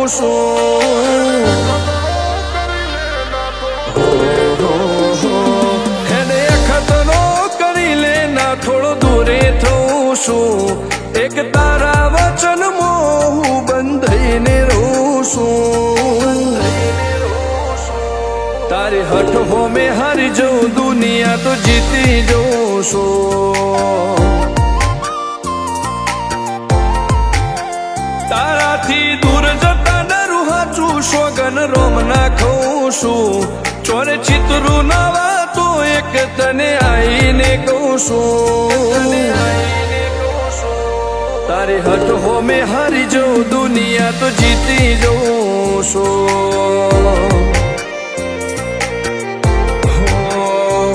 છું એને ખતરો કરી લે ના થોડો દૂરે થઉં છું એક તારા વચનમાં હું બંધાઈને રહું છું તારી હઠ હો મેં હારી જઉં દુનિયા તો જીતી જઉં છું તારાથી દૂર જતા ડરું હાચું સોગન રોમ ના ખઉં છું ચોરે ચિતરું નાવા તો એક તને આઈને કહું છું તારી હઠ હો મેં હારી જઉં દુનિયા તો જીતી જઉં છું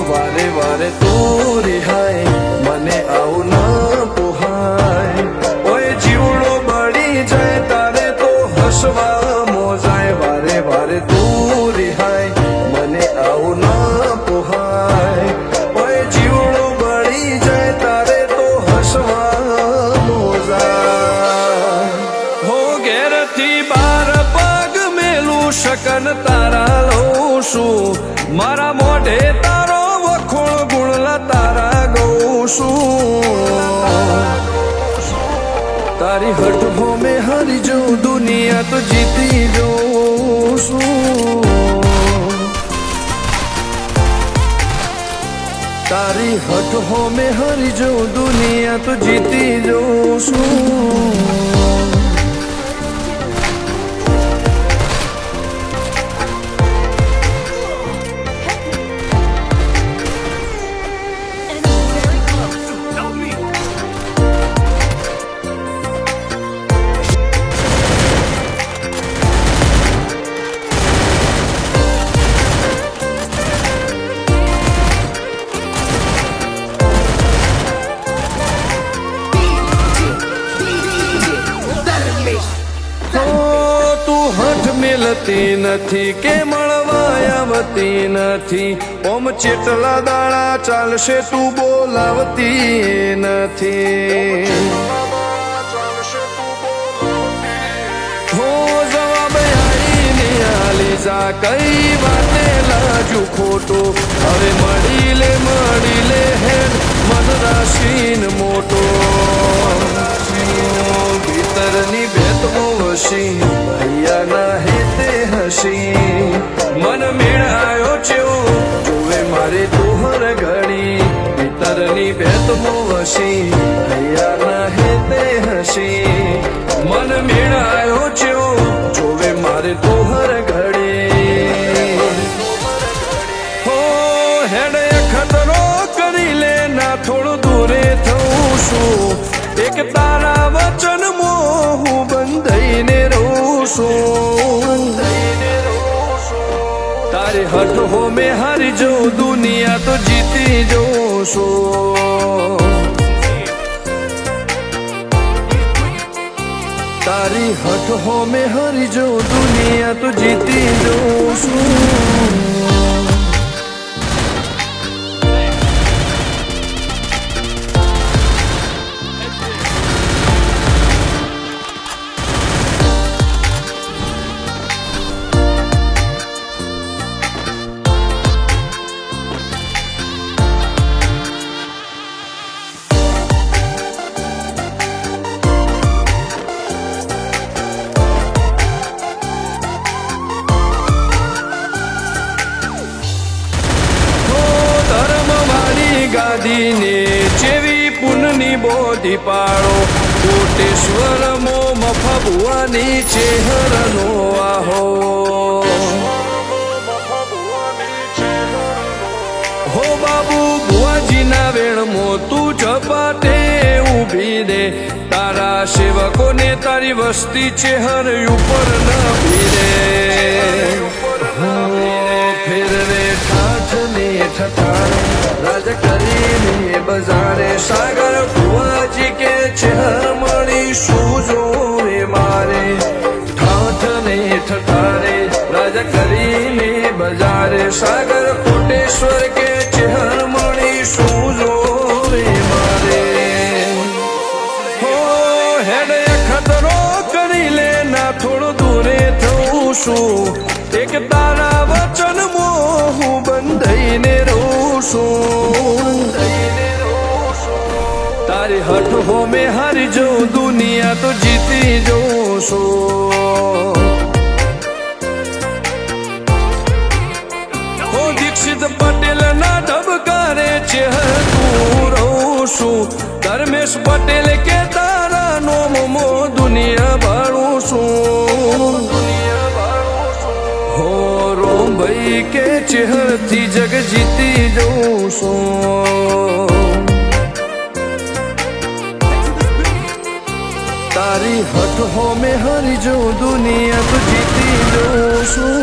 વારે વારે તું રિહાય મને આવું ના પોહાય ઓય જીવડો બળી જાય તારે તો હસવા મોજાય વારે વારે તું રિહાય મને આવું ના પોહાય ઓય જીવડો બળી જાય તારે તો હસવા મોજાય હો ઘેરથી બાર પગ મેલું શકન તારા લઉં છું મારા મોઢે તારો વખોળ ગુણલા તારા ગઉં છું તારી હઠ હો મેં હારી જઉં દુનિયા તો જીતી જઉં છું તારી હઠ હો મેં હારી જઉં દુનિયા તો જીતી જઉં છું મેલતી નથી કે મળવા આવતી નથી ઓમ ચેટલા દાડા ચાલશે તું બોલાવતી નથી હો જવાબ આવીને આલી જા કઈ વાતે લાજુ ખોટો હવે મળી લે હેડ મન રાશીન મોટો ભીતરની ભેતમો વસી ભૈયાના હેતે હસી મન મેળાયો ચેવો જોવે મારે તોહર ઘડી ભીતરની ભેતમો વસી ભૈયાના હેતે હસી મન મેળાયો ચેવો જોવે મારે તોહર ઘડી હો હેડે ખતરો કરી લે ના થોડું દૂરે થઉં છું એક તારા વચનમાં હું બંધાઈને રહું છું તારી હઠ હો મેં હારી જઉં દુનિયા તો જીતી જઉં છું તારી હઠ હો મેં હારી જઉં દુનિયા તો જીતી જઉં છું ગાદીને જેવી પુનની બોધી પાડો કોટેશ્વર મો મફા ભુવાની ચેહરનો આહો હો બાબુ ભુવાજીના વેણમો તું ઝપાટે ઊભી દે તારા સેવકોને તારી વસ્તી ચેહર ઉપર ન ભીરે ફેરવે ઠાઠને ઠઠાણે રાજ કરીને બજારે સાગર ભુવાજી કે ચેહર મળી શું જોવે મારે ઠાઠ ને ઠઠારે રાજ કરીને બજારે સાગર કોટેશ્વર કે ચેહર મળી શું જોવે મારે હો હેડ ખતરો કરી લે ના થોડો દૂરે છું એક તારા વચનમાં હું બંધાઈને રહું છું તારી હઠ હો મેં હારી જઉં દુનિયા તો જીતી જઉં છું હો દીક્ષિત પટેલ ના ધબકારે ચહેરું રહું છું ધર્મેશ પટેલ કે તારા નોમો દુનિયા ભાળું છું હો રોમ ભાઈ કે ચહેરથી જગ જીતી જઉં છું તારી હઠ હો મેં હારી જઉં દુનિયા તો જીતી જઉં છું